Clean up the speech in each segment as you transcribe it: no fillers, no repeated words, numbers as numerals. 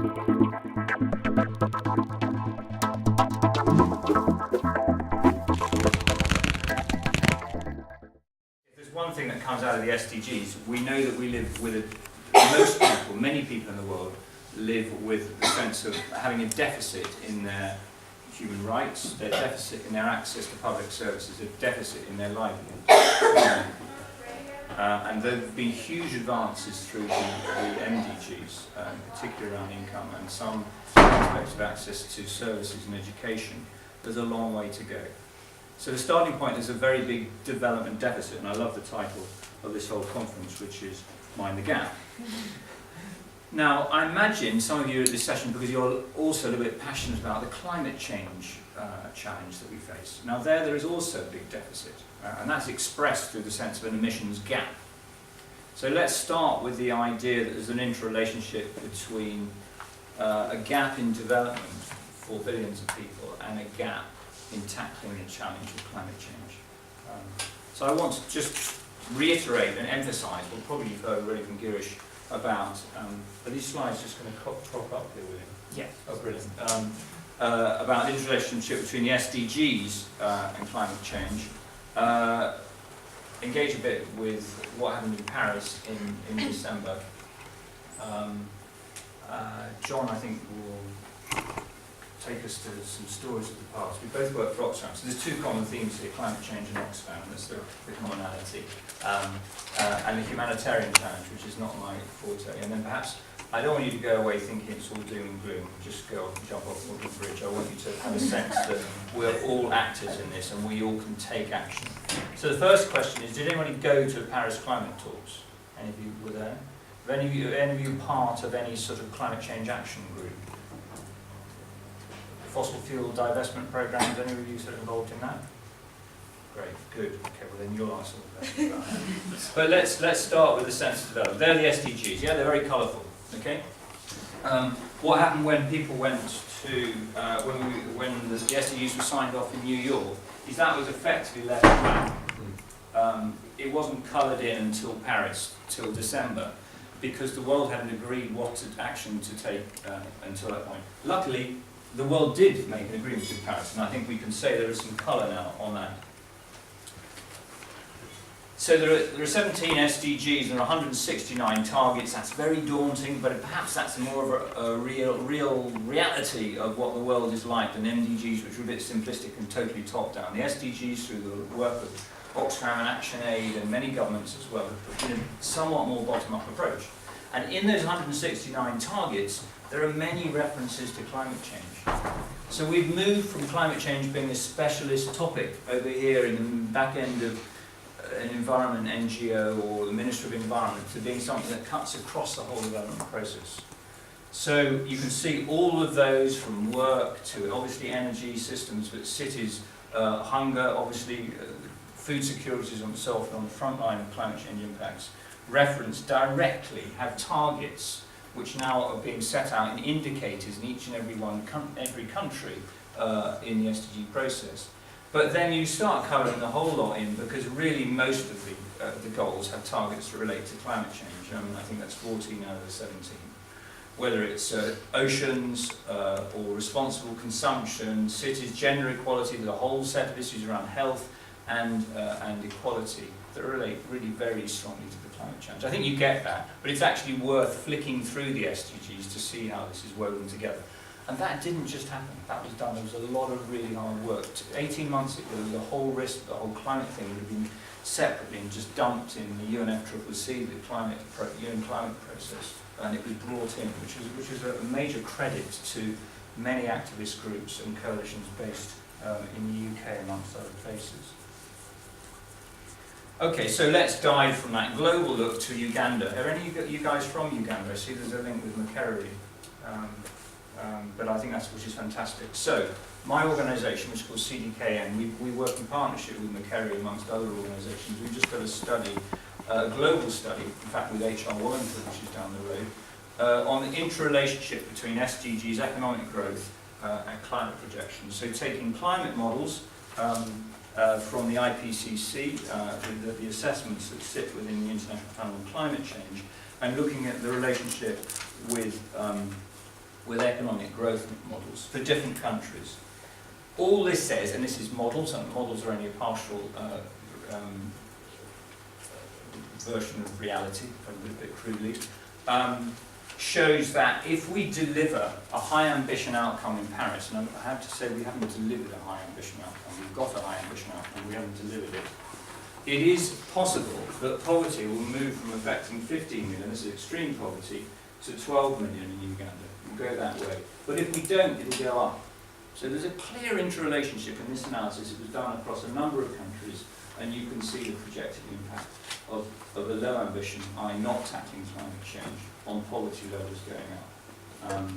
One thing that comes out of the SDGs, we know that we live with most people, many people in the world, live with the sense of having a deficit in their human rights, their deficit in their access to public services, a deficit in their livelihood. And there have been huge advances through the MDGs, particularly around income and some aspects of access to services and education. There's a long way to go. So the starting point is a very big development deficit, and I love the title of this whole conference, which is Mind the Gap. Now, I imagine some of you at this session, because you're also a little bit passionate about the climate change challenge that we face. Now there is also a big deficit, and that's expressed through the sense of an emissions gap. So let's start with the idea that there's an interrelationship between a gap in development for billions of people and a gap in tackling the challenge of climate change. So I want to just reiterate and emphasise, well, probably you've heard already from Girish about, are these slides just going to crop up here, William? Yeah. Oh, brilliant. About the interrelationship between the SDGs and climate change. Engage a bit with what happened in Paris in December. John, I think, will take us to some stories of the past. We both work for Oxfam, so there's two common themes here, climate change and Oxfam, that's the commonality. And the humanitarian challenge, which is not my forte. And then perhaps, I don't want you to go away thinking it's all doom and gloom, just go jump off the bridge. I want you to have a sense that we're all actors in this and we all can take action. So the first question is, did anybody go to the Paris climate talks? Any of you were there? Are any of you part of any sort of climate change action group? Fossil fuel divestment programs, any of you sort of involved in that? Great, good. Okay, well then you'll answer the question about that. But let's start with the sense of development. They're the SDGs, yeah, they're very colourful. Okay. What happened when people went to when the SDGs were signed off in New York? Is that was effectively left blank. It wasn't coloured in until Paris, till December, because the world hadn't agreed what action to take until that point. Luckily, the world did make an agreement with Paris, and I think we can say there is some colour now on that. So there are 17 SDGs and there are 169 targets. That's very daunting, but perhaps that's more of a real reality of what the world is like than MDGs, which are a bit simplistic and totally top-down. The SDGs, through the work of Oxfam and ActionAid and many governments as well, have put in a somewhat more bottom-up approach. And in those 169 targets, there are many references to climate change. So we've moved from climate change being a specialist topic over here in the back end of an environment NGO or the Ministry of Environment to being something that cuts across the whole development process. So you can see all of those, from work to obviously energy systems, but cities, hunger, obviously food security is on itself on the front line of climate change impacts, reference directly, have targets which now are being set out in indicators in each and every country in the SDG process. But then you start colouring the whole lot in, because really most of the goals have targets that relate to climate change. I think that's 14 out of the 17. Whether it's oceans or responsible consumption, cities, gender equality, there's a whole set of issues around health and equality that relate really very strongly to the climate change. I think you get that, but it's actually worth flicking through the SDGs to see how this is woven together. And that didn't just happen. That was done. There was a lot of really hard work. 18 months ago, the whole risk, the whole climate thing would have been separately and just dumped in the UNFCCC, the UN climate process, and it was brought in, which is a major credit to many activist groups and coalitions based in the UK, amongst other places. Okay, so let's dive from that global look to Uganda. Are any of you guys from Uganda? I see there's a link with Makerere. But I think which is fantastic. So, my organisation, which is called CDKN, we work in partnership with Makerere amongst other organisations. We've just got a study, a global study, in fact with HR Wallingford, which is down the road, on the interrelationship between SDGs, economic growth, and climate projections. So taking climate models from the IPCC, the assessments that sit within the International Panel on Climate Change, and looking at the relationship with with economic growth models for different countries. All this says, and this is models, and models are only a partial version of reality, a little bit crudely, shows that if we deliver a high ambition outcome in Paris, and I have to say we haven't delivered a high ambition outcome, we've got a high ambition outcome, we haven't delivered it, it is possible that poverty will move from affecting 15 million, this is extreme poverty, to 12 million in Uganda. We'll go that way. But if we don't, it'll go up. So there's a clear interrelationship in this analysis. It was done across a number of countries, and you can see the projected impact of a low ambition, i.e. not tackling climate change, on poverty levels going up.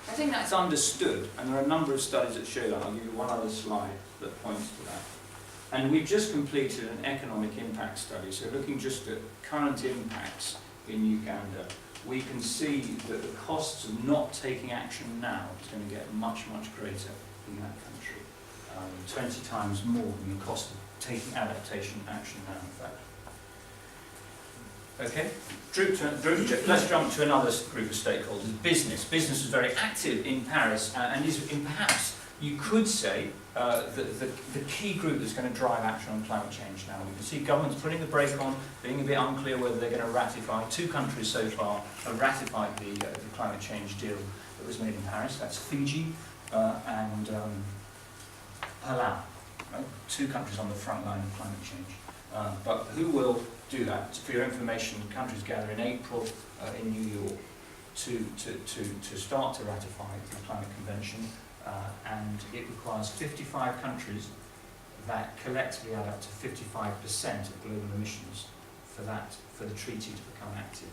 I think that's understood, and there are a number of studies that show that. I'll give you one other slide that points to that. And we've just completed an economic impact study, so looking just at current impacts in Uganda, we can see that the costs of not taking action now is going to get much, much greater in that country. 20 times more than the cost of taking adaptation action now, in fact. Okay, let's jump to another group of stakeholders, business. Business is very active in Paris, and is perhaps, you could say, the key group that's going to drive action on climate change now. We can see governments putting the brake on, being a bit unclear whether they're going to ratify. 2 countries so far have ratified the climate change deal that was made in Paris. That's Fiji and Palau. Right? 2 countries on the front line of climate change. But who will do that? For your information, countries gather in April in New York to start to ratify the climate convention. And it requires 55 countries that collectively add up to 55% of global emissions for the treaty to become active.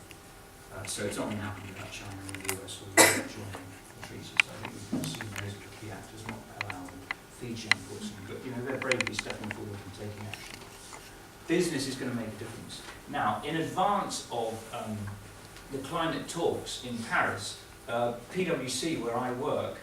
So it's not going to happen without China and the US or joining the treaty. So I think we can assume those are the key actors, not Palau and Fiji, unfortunately. But they're bravely stepping forward and taking action. Business is going to make a difference. Now, in advance of the climate talks in Paris, PwC, where I work,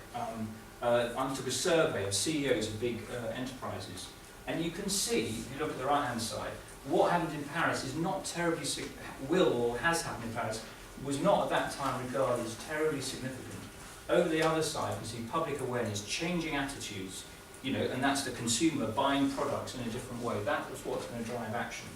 undertook a survey of CEOs of big enterprises. And you can see, if you look at the right-hand side, what happened in Paris is not terribly, has happened in Paris, was not at that time regarded as terribly significant. Over the other side, you see public awareness, changing attitudes, and that's the consumer buying products in a different way. That was what's going to drive action.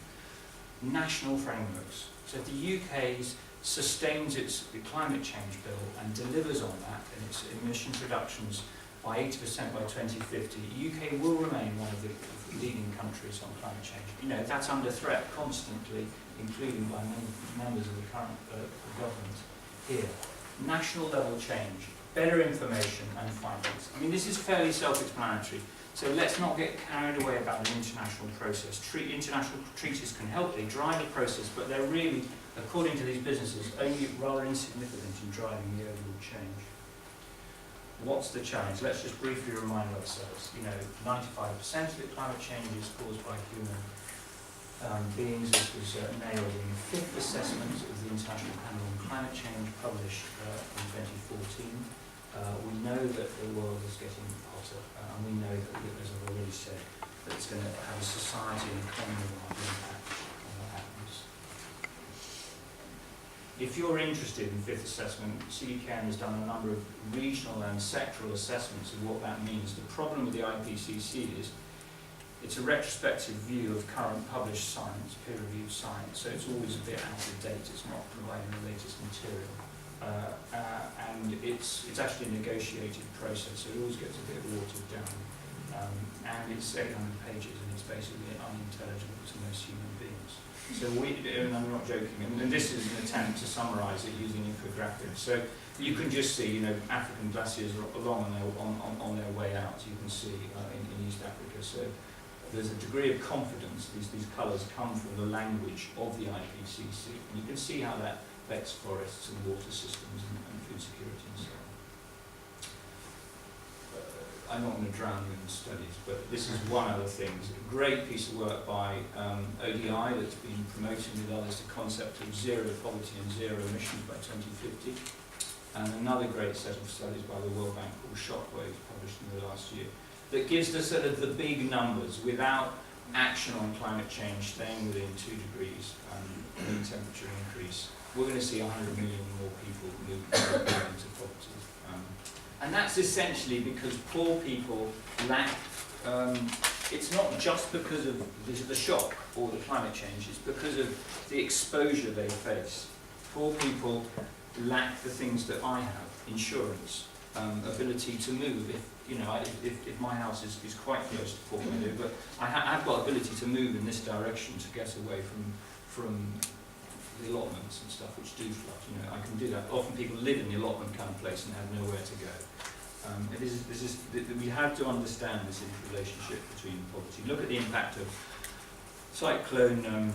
National frameworks. So if the UK sustains its climate change bill and delivers on that and its emissions reductions by 80% by 2050, the UK will remain one of the leading countries on climate change. That's under threat constantly, including by many members of the current government here. National level change, better information and findings. This is fairly self-explanatory, so let's not get carried away about an international process. International treaties can help, they drive the process, but they're really, according to these businesses, only rather insignificant in driving the overall change. What's the challenge? Let's just briefly remind ourselves. 95% of the climate change is caused by human beings. This was nailed in the 5th assessment of the International Panel on Climate Change, published in 2014. We know that the world is getting hotter, and we know that, as I've already said, that it's going to have a society and economy-wide impact on what happens. If you're interested in 5th assessment, CDCAN has done a number of regional and sectoral assessments of what that means. The problem with the IPCC is it's a retrospective view of current published science, peer-reviewed science, so it's always a bit out of date, it's not providing the latest material. And it's actually a negotiated process, so it always gets a bit watered down. And it's 800 pages, and it's basically unintelligible to most human beings. So and I'm not joking, and this is an attempt to summarise it using infographics. So you can just see, African glaciers are along on their way out. You can see in East Africa. So there's a degree of confidence. These colours come from the language of the IPCC, and you can see how that affects forests and water systems and food security and so on. I'm not going to drown you in studies, but this is one other thing. It's a great piece of work by ODI that's been promoting with others the concept of zero poverty and zero emissions by 2050. And another great set of studies by the World Bank called Shockwaves, published in the last year, that gives the sort of the big numbers without action on climate change, staying within 2 degrees mean temperature increase. We're going to see 100 million more people moving into poverty. that's essentially because poor people lack, it's not just because of the shock or the climate change, it's because of the exposure they face. Poor people lack the things that I have: insurance, ability to move. If my house is quite close to Portmeadow, but I've got ability to move in this direction to get away from the allotments and stuff which do flood. I can do that. Often people live in the allotment kind of place and have nowhere to go. We have to understand this relationship between poverty. Look at the impact of Cyclone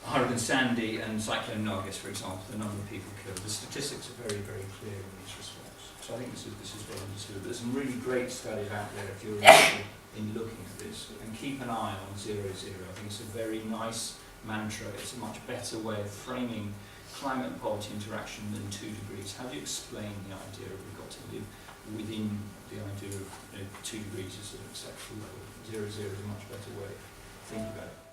Hurricane Sandy and Cyclone Nargis, for example, the number of people killed. The statistics are very, very clear in these respects. So I think this is well understood. There's some really great studies out there if you're interested in looking at this. And keep an eye on 0, 0. I think it's a very nice mantra. It's a much better way of framing climate and poverty interaction than 2 degrees. How do you explain the idea of we've got to live within the idea of 2 degrees as an acceptable level? 0, 0 is a much better way of thinking about it.